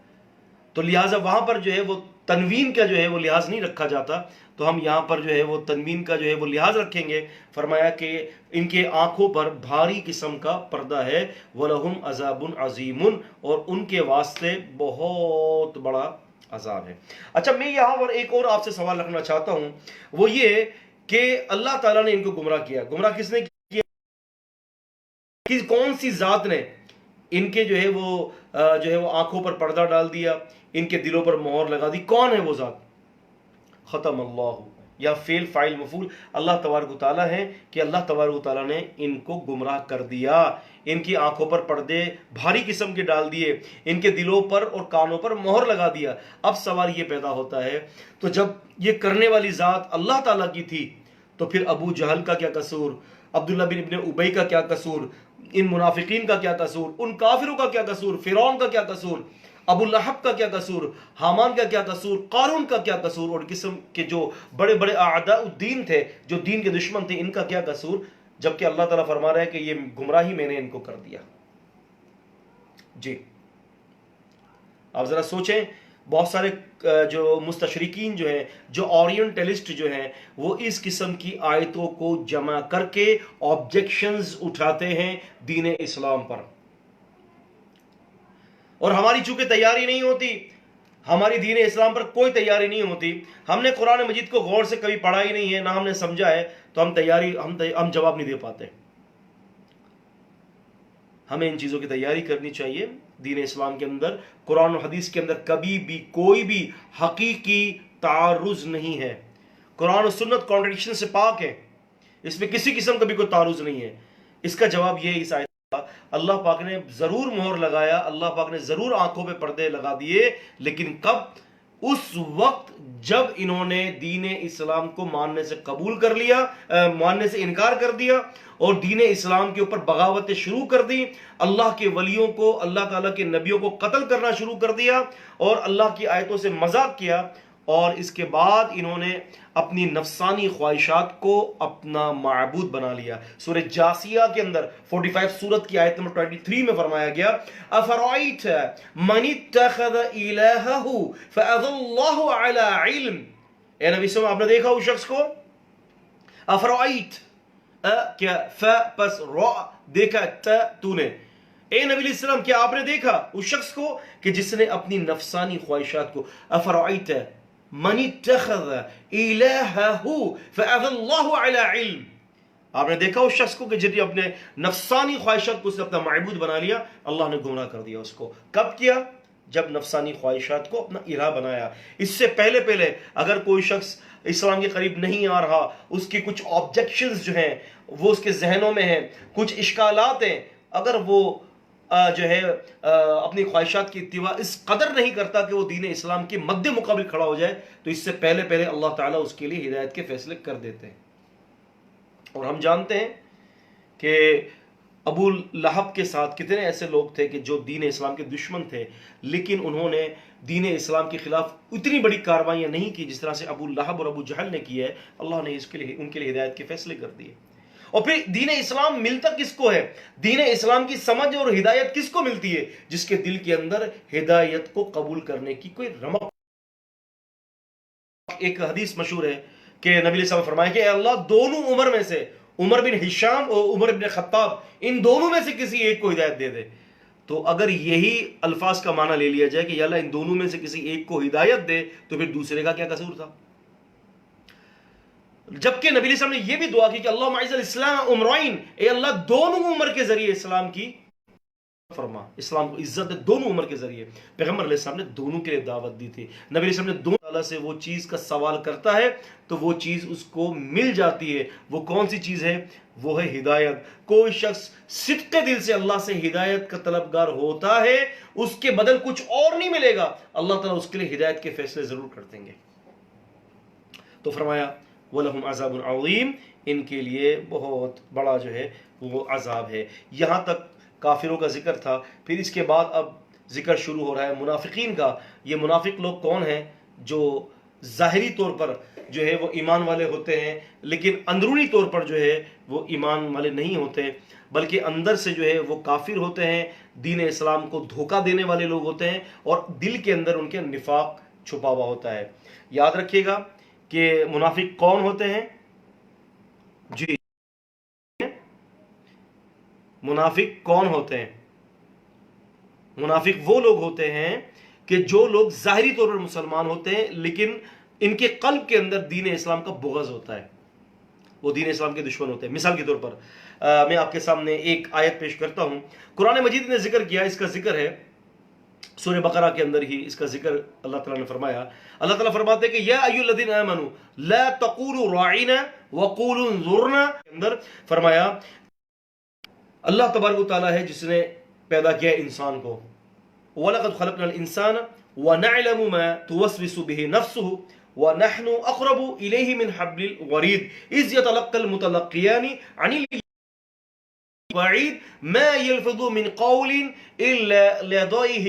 تو لہٰذا وہاں پر جو ہے وہ تنوین کا جو ہے وہ لحاظ نہیں رکھا جاتا، تو ہم یہاں پر جو ہے وہ تنوین کا جو ہے وہ لحاظ رکھیں گے. فرمایا کہ ان کے آنکھوں پر بھاری قسم کا پردہ ہے، وَلَهُمْ عَذَابٌ عَظِيمٌ، اور ان کے واسطے بہت بڑا عذاب ہے. اچھا میں یہاں پر ایک اور آپ سے سوال رکھنا چاہتا ہوں، وہ یہ کہ اللہ تعالیٰ نے ان کو گمراہ کیا. گمراہ کس نے کیا؟ کون سی ذات نے ان کے جو ہے وہ آنکھوں پر پردہ ڈال دیا، ان کے دلوں پر مہر لگا دی؟ کون ہے وہ ذات؟ ختم اللہ، یا فعل فاعل مفعول، اللہ تبارک و تعالیٰ ہے کہ اللہ تبارک و تعالیٰ نے ان کو گمراہ کر دیا. ان کی آنکھوں پر پردے بھاری قسم کے ڈال دیے، ان کے دلوں پر اور کانوں پر مہر لگا دیا. اب سوال یہ پیدا ہوتا ہے، تو جب یہ کرنے والی ذات اللہ تعالیٰ کی تھی تو پھر ابو جہل کا کیا قصور، عبداللہ بن ابن ابی کا کیا قصور، ان منافقین کا کیا قصور، ان کافروں کا کیا قصور، فرعون کا کیا قصور، ابو لہب کا کیا قصور، حامان کا کیا قصور، قارون کا کیا قصور، اور قسم کے جو بڑے بڑے اعداء الدین تھے، جو دین کے دشمن تھے، ان کا کیا قصور، جبکہ اللہ تعالیٰ فرما رہا ہے کہ یہ گمراہی میں نے ان کو کر دیا. جی آپ ذرا سوچیں، بہت سارے جو مستشرقین جو ہیں، جو اورینٹلسٹ جو ہیں، وہ اس قسم کی آیتوں کو جمع کر کے آبجیکشنز اٹھاتے ہیں دین اسلام پر. اور ہماری چونکہ تیاری نہیں ہوتی، ہماری دین اسلام پر کوئی تیاری نہیں ہوتی، ہم نے قرآن مجید کو غور سے کبھی پڑھا ہی نہیں ہے، نہ ہم نے سمجھا ہے، تو ہم جواب نہیں دے پاتے. ہمیں ان چیزوں کی تیاری کرنی چاہیے. دین اسلام کے اندر، قرآن و حدیث کے اندر کبھی بھی کوئی بھی حقیقی تعارض نہیں ہے. قرآن و سنت کانٹرڈکشن سے پاک ہے، اس میں کسی قسم کا بھی کوئی تعارض نہیں ہے. اس کا جواب یہ اس آیت کا، اللہ پاک نے ضرور مہر لگایا، اللہ پاک نے ضرور آنکھوں پہ پردے لگا دیے، لیکن کب؟ اس وقت جب انہوں نے دین اسلام کو ماننے سے قبول کر لیا، ماننے سے انکار کر دیا، اور دین اسلام کے اوپر بغاوتیں شروع کر دی، اللہ کے ولیوں کو، اللہ تعالیٰ کے نبیوں کو قتل کرنا شروع کر دیا، اور اللہ کی آیتوں سے مذاق کیا. اور اس کے بعد انہوں نے اپنی نفسانی خواہشات کو اپنا معبود بنا لیا. سورہ جاسیہ کے اندر 45 سورت کی آیت نمبر 23 میں فرمایا گیا، افرائیت من اتخذ الہہ فاضلہ علی علم. اے نبی صلی اللہ علیہ وسلم، آپ نے دیکھا اس شخص کو؟ افرائیت، کیا ف پس را دیکھا، تا تو نے. اے نبی علیہ السلام، کیا آپ نے دیکھا اس شخص کو کہ جس نے اپنی نفسانی خواہشات کو، افرائیت من اتخذ الہہ فاضلہ علی علم، آپ نے دیکھا اس شخص کو کہ جس نے اپنے نفسانی خواہشات کو اس نے اپنا معبود بنا لیا، اللہ نے گمراہ کر دیا اس کو. کب کیا؟ جب نفسانی خواہشات کو اپنا الہ بنایا. اس سے پہلے اگر کوئی شخص اسلام کے قریب نہیں آ رہا، اس کی کچھ آبجیکشنز جو ہیں وہ اس کے ذہنوں میں ہیں، کچھ اشکالات ہیں، اگر وہ جو ہے اپنی خواہشات کی اتباع اس قدر نہیں کرتا کہ وہ دین اسلام کے مد مقابل کھڑا ہو جائے، تو اس سے پہلے اللہ تعالیٰ اس کے لیے ہدایت کے فیصلے کر دیتے ہیں. اور ہم جانتے ہیں کہ ابو لہب کے ساتھ کتنے ایسے لوگ تھے کہ جو دین اسلام کے دشمن تھے، لیکن انہوں نے دین اسلام کے خلاف اتنی بڑی کاروائیاں نہیں کی جس طرح سے ابو لہب اور ابو جہل نے کی ہے۔ اللہ نے اس کے لیے ان کے لیے ہدایت کے فیصلے کر دیے۔ اور پھر دین اسلام ملتا کس کو ہے؟ دین اسلام کی سمجھ اور ہدایت کس کو ملتی ہے؟ جس کے دل کے اندر ہدایت کو قبول کرنے کی کوئی رمق۔ ایک حدیث مشہور ہے کہ نبی علیہ السلام نے فرمایا کہ اے اللہ، دونوں عمر میں سے، عمر بن ہشام اور عمر بن خطاب، ان دونوں میں سے کسی ایک کو ہدایت دے دے۔ تو اگر یہی الفاظ کا معنی لے لیا جائے کہ یا اللہ ان دونوں میں سے کسی ایک کو ہدایت دے، تو پھر دوسرے کا کیا قصور تھا؟ جبکہ نبی علیہ السلام نے یہ بھی دعا کی کہ اللہم اعز الاسلام امرین، اے اللہ دونوں عمر کے ذریعے اسلام کی فرما، اسلام کو عزت دے دونوں عمر کے ذریعے۔ پیغمبر علیہ السلام نے دونوں کے لیے دعوت دی تھی۔ نبی علیہ السلام نے دونوں تعالیٰ سے وہ چیز کا سوال کرتا ہے تو وہ چیز اس کو مل جاتی ہے۔ وہ کون سی چیز ہے؟ وہ ہے ہدایت۔ کوئی شخص صدق دل سے اللہ سے ہدایت کا طلبگار ہوتا ہے، اس کے بدل کچھ اور نہیں ملے گا، اللہ تعالیٰ اس کے لیے ہدایت کے فیصلے ضرور کر دیں گے۔ تو فرمایا وَلَهُمْ عَذَابٌ عَظِيمٌ، ان کے لیے بہت بڑا جو ہے وہ عذاب ہے۔ یہاں تک کافروں کا ذکر تھا۔ پھر اس کے بعد اب ذکر شروع ہو رہا ہے منافقین کا۔ یہ منافق لوگ کون ہیں؟ جو ظاہری طور پر جو ہے وہ ایمان والے ہوتے ہیں، لیکن اندرونی طور پر جو ہے وہ ایمان والے نہیں ہوتے، بلکہ اندر سے جو ہے وہ کافر ہوتے ہیں، دین اسلام کو دھوکہ دینے والے لوگ ہوتے ہیں، اور دل کے اندر ان کے نفاق چھپا ہوا ہوتا ہے۔ یاد رکھیے گا کہ منافق کون ہوتے ہیں؟ جی، منافق کون ہوتے ہیں؟ منافق وہ لوگ ہوتے ہیں کہ جو لوگ ظاہری طور پر مسلمان ہوتے ہیں، لیکن ان کے قلب کے اندر دین اسلام کا بغض ہوتا ہے، وہ دین اسلام کے دشمن ہوتے ہیں۔ مثال کے طور پر میں آپ کے سامنے ایک آیت پیش کرتا ہوں۔ قرآن مجید نے ذکر کیا، اس کا ذکر ہے سورہ بقرہ کے اندر ہی، اس کا ذکر اللہ تعالیٰ نے فرمایا۔ اللہ تعالیٰ فرماتے ہیں کہ یا ایھا الذین آمنوا لا تقولوا راعنا وقولوا انظرنا، کے اندر فرمایا اللہ تبارک و تعالیٰ ہے جس نے پیدا کیا انسان کو، وَلَقَدْ خَلَقْنَا الْإِنسَانَ وَنَعْلَمُ مَا تُوَسْوِسُ بِهِ نَفْسُهُ وَنَحْنُ أَقْرَبُ إِلَيْهِ مِنْ حَبْلِ الْوَرِيدِ إِذْ يَتَلَقَّى الْمُتَلَقِّيَانِ عَنِ الْبَعِيدِ مَا يَلْفِظُ مِنْ قَوْلٍ إِلَّا لَدَيْهِ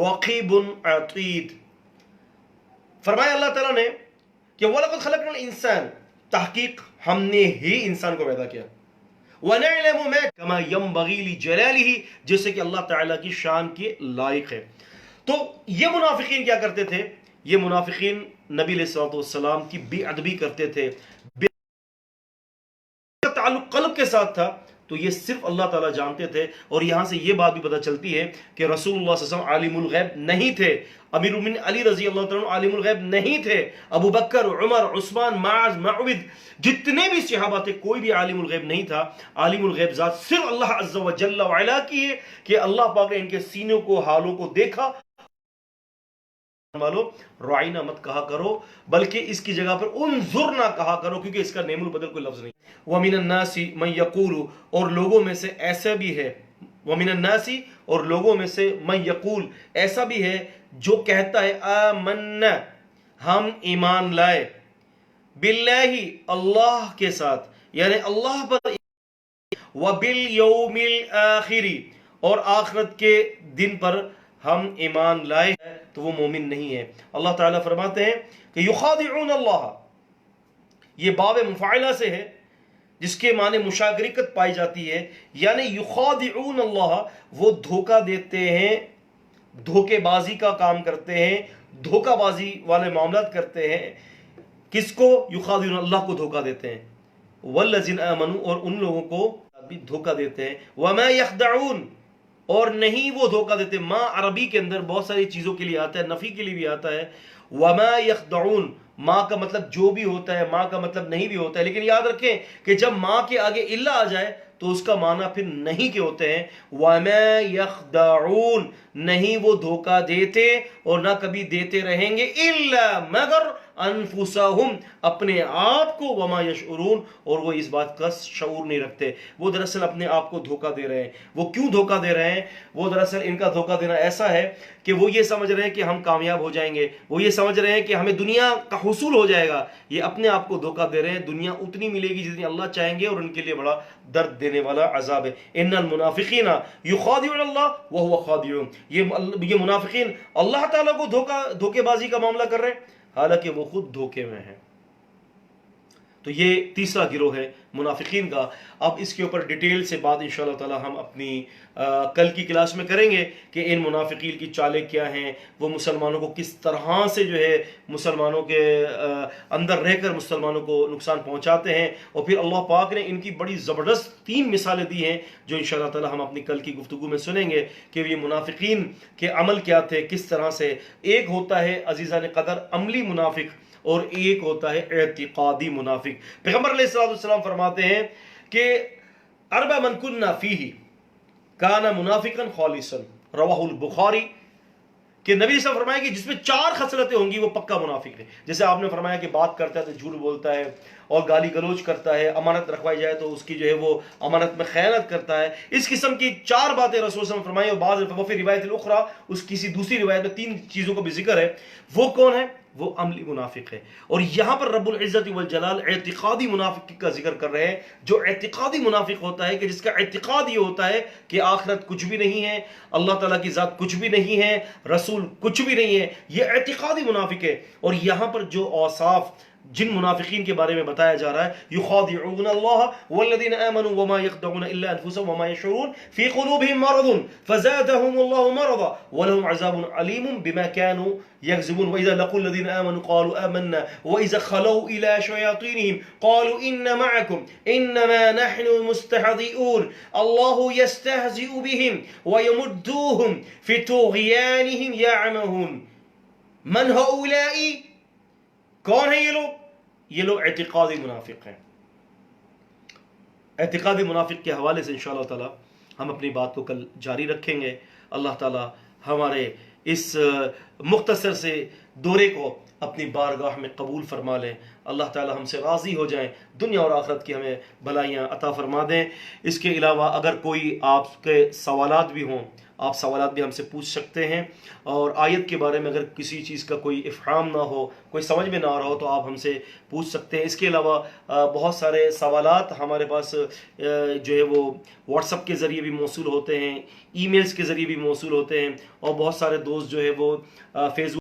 رَقِيبٌ عَتِيدٌ۔ فرمایا اللہ تعالیٰ نے کہ وَلَقَدْ خَلَقْنَا الْإِنسَانَ، تحقیق ہم نے ہی انسان کو پیدا کیا، وَنَعْلَمُ مَا كَمَا يَنبَغِي لِجَلَالِهِ، جیسے کہ اللہ تعالیٰ کی شان کے لائق ہے۔ تو یہ منافقین کیا کرتے تھے؟ یہ منافقین نبی علیہ الصلوۃ والسلام کی بے ادبی کرتے تھے، تعلق قلب کے ساتھ تھا، تو یہ صرف اللہ تعالیٰ جانتے تھے۔ اور یہاں سے یہ بات بھی پتہ چلتی ہے کہ رسول اللہ صلی اللہ علیہ وسلم عالم الغیب نہیں تھے، امیر المومنین علی رضی اللہ تعالیٰ عنہ عالم الغیب نہیں تھے، ابو بکر، عمر، عثمان، معاذ، معبد، جتنے بھی صحابہ تھے کوئی بھی عالم الغیب نہیں تھا۔ عالم الغیب ذات صرف اللہ عز و جل وعلا کی ہے کہ اللہ پاک نے ان کے سینوں کو، حالوں کو دیکھا۔ والو رعینا مت کہا کرو، بلکہ اس کی جگہ پر انظرنا کہا کرو، کیونکہ اس کا نیم البدل کوئی لفظ نہیں۔ وَمِنَ النَّاسِ مَن يَقُولُ، اور لوگوں میں سے ایسا بھی ہے، وَمِنَ النَّاسِ، اور لوگوں میں سے مَن يَقُول، ایسا بھی ہے جو کہتا ہے آمنا، ہم ایمان لائے، باللہ، اللہ کے ساتھ، یعنی اللہ پر، وَبِالْيَوْمِ الْآخِرِ، اور آخرت کے دن پر ہم ایمان لائے ہیں، تو وہ مومن نہیں ہے۔ اللہ تعالیٰ فرماتے ہیں کہ یخادعون اللہ، یہ باب مفاعلہ سے ہے جس کے معنی مشاغرکت پائی جاتی ہے، یعنی یخادعون اللہ، وہ دھوکہ دیتے ہیں، دھوکے بازی کا کام کرتے ہیں، دھوکہ بازی والے معاملات کرتے ہیں۔ کس کو؟ یخادعون اللہ کو دھوکہ دیتے ہیں، والذین آمنوا، اور ان لوگوں کو بھی دھوکہ دیتے ہیں، وما یخدعون، اور نہیں وہ دھوکہ دیتے۔ ما عربی کے اندر بہت ساری چیزوں کے لیے آتا ہے، نفی کے لیے بھی آتا ہے۔ وما یخدعون، ما کا مطلب جو بھی ہوتا ہے، ما کا مطلب نہیں بھی ہوتا ہے، لیکن یاد رکھیں کہ جب ما کے آگے الا آ جائے تو اس کا معنی پھر نہیں کے ہوتے ہیں۔ وما یخدعون، نہیں وہ دھوکہ دیتے اور نہ کبھی دیتے رہیں گے الا مگر انفسہم اپنے آپ کو وما یشعرون اور وہ اس بات کا شعور نہیں رکھتے. وہ دراصل اپنے آپ کو دھوکہ دے رہے ہیں. وہ کیوں دھوکہ دے رہے ہیں؟ وہ دراصل ان کا دھوکہ دینا ایسا ہے کہ وہ یہ سمجھ رہے ہیں کہ ہم کامیاب ہو جائیں گے, وہ یہ سمجھ رہے ہیں کہ ہمیں دنیا کا حصول ہو جائے گا. یہ اپنے آپ کو دھوکہ دے رہے ہیں. دنیا اتنی ملے گی جتنی اللہ چاہیں گے اور ان کے لیے بڑا درد دینے والا عذاب ہے. ان المنافقین یخادعون اللہ وهو خادعهم, یہ منافقین اللہ تعالیٰ کو دھوکے بازی کا معاملہ کر رہے ہیں حالانکہ وہ خود دھوکے میں ہیں. تو یہ تیسرا گروہ ہے منافقین کا. اب اس کے اوپر ڈیٹیل سے بات انشاءاللہ تعالی ہم اپنی کل کی کلاس میں کریں گے کہ ان منافقین کی چالیں کیا ہیں, وہ مسلمانوں کو کس طرح سے جو ہے مسلمانوں کے اندر رہ کر مسلمانوں کو نقصان پہنچاتے ہیں. اور پھر اللہ پاک نے ان کی بڑی زبردست 3 مثالیں دی ہیں جو انشاءاللہ تعالی ہم اپنی کل کی گفتگو میں سنیں گے کہ یہ منافقین کے عمل کیا تھے, کس طرح سے. ایک ہوتا ہے عزیزان قدر عملی منافق اور ایک ہوتا ہے اعتقادی منافق. پیغمبر علیہ السلام فرماتے ہیں کہ اربع من کنا فیہ کان منافقا خالصا, رواہ البخاری, کہ نبی صلی اللہ علیہ وسلم فرمایا کہ جس میں 4 خصلتیں ہوں گی وہ پکا منافق ہے. جیسے آپ نے فرمایا کہ بات کرتا ہے تو جھوٹ بولتا ہے اور گالی گلوچ کرتا ہے, امانت رکھوائی جائے تو اس کی جو ہے وہ امانت میں خیانت کرتا ہے. اس قسم کی 4 باتیں رسول صلی اللہ علیہ وسلم فرمائی. اور بعض وفی روایت الاخرى اس کسی دوسری روایت میں 3 چیزوں کا بھی ذکر ہے. وہ کون ہے؟ وہ عملی منافق ہے. اور یہاں پر رب العزت والجلال اعتقادی منافق کا ذکر کر رہے ہیں. جو اعتقادی منافق ہوتا ہے کہ جس کا اعتقاد یہ ہوتا ہے کہ آخرت کچھ بھی نہیں ہے, اللہ تعالیٰ کی ذات کچھ بھی نہیں ہے, رسول کچھ بھی نہیں ہے, یہ اعتقادی منافق ہے. اور یہاں پر جو اوصاف جن منافقین کے بارے میں بتایا جا رہا ہے, یخادعون اللہ والذین آمنوا وما یخدعون الا انفسهم وما یشعرون فی قلوبهم مرض فزادهم الله مرضا ولهم عذاب علیم بما كانوا يكذبون واذا لقوا الذین آمنوا قالوا آمنا واذا خلوا الى شیاطینهم قالوا ان معكم انما نحن مستهزئون الله يستهزئ بهم ويمدوهم في طغيانهم يعمهون. من هؤلاء؟ کون ہیں یہ لوگ؟ یہ لوگ اعتقادی منافق ہیں. اعتقادی منافق کے حوالے سے انشاءاللہ تعالی ہم اپنی بات کو کل جاری رکھیں گے. اللہ تعالی ہمارے اس مختصر سے دورے کو اپنی بارگاہ میں قبول فرما لیں. اللہ تعالی ہم سے راضی ہو جائیں, دنیا اور آخرت کی ہمیں بھلائیاں عطا فرما دیں. اس کے علاوہ اگر کوئی آپ کے سوالات بھی ہوں, آپ سوالات بھی ہم سے پوچھ سکتے ہیں. اور آیت کے بارے میں اگر کسی چیز کا کوئی افہام نہ ہو, کوئی سمجھ میں نہ آ رہا ہو تو آپ ہم سے پوچھ سکتے ہیں. اس کے علاوہ بہت سارے سوالات ہمارے پاس جو ہے وہ واٹس ایپ کے ذریعے بھی موصول ہوتے ہیں, ای میلز کے ذریعے بھی موصول ہوتے ہیں, اور بہت سارے دوست جو ہے وہ فیس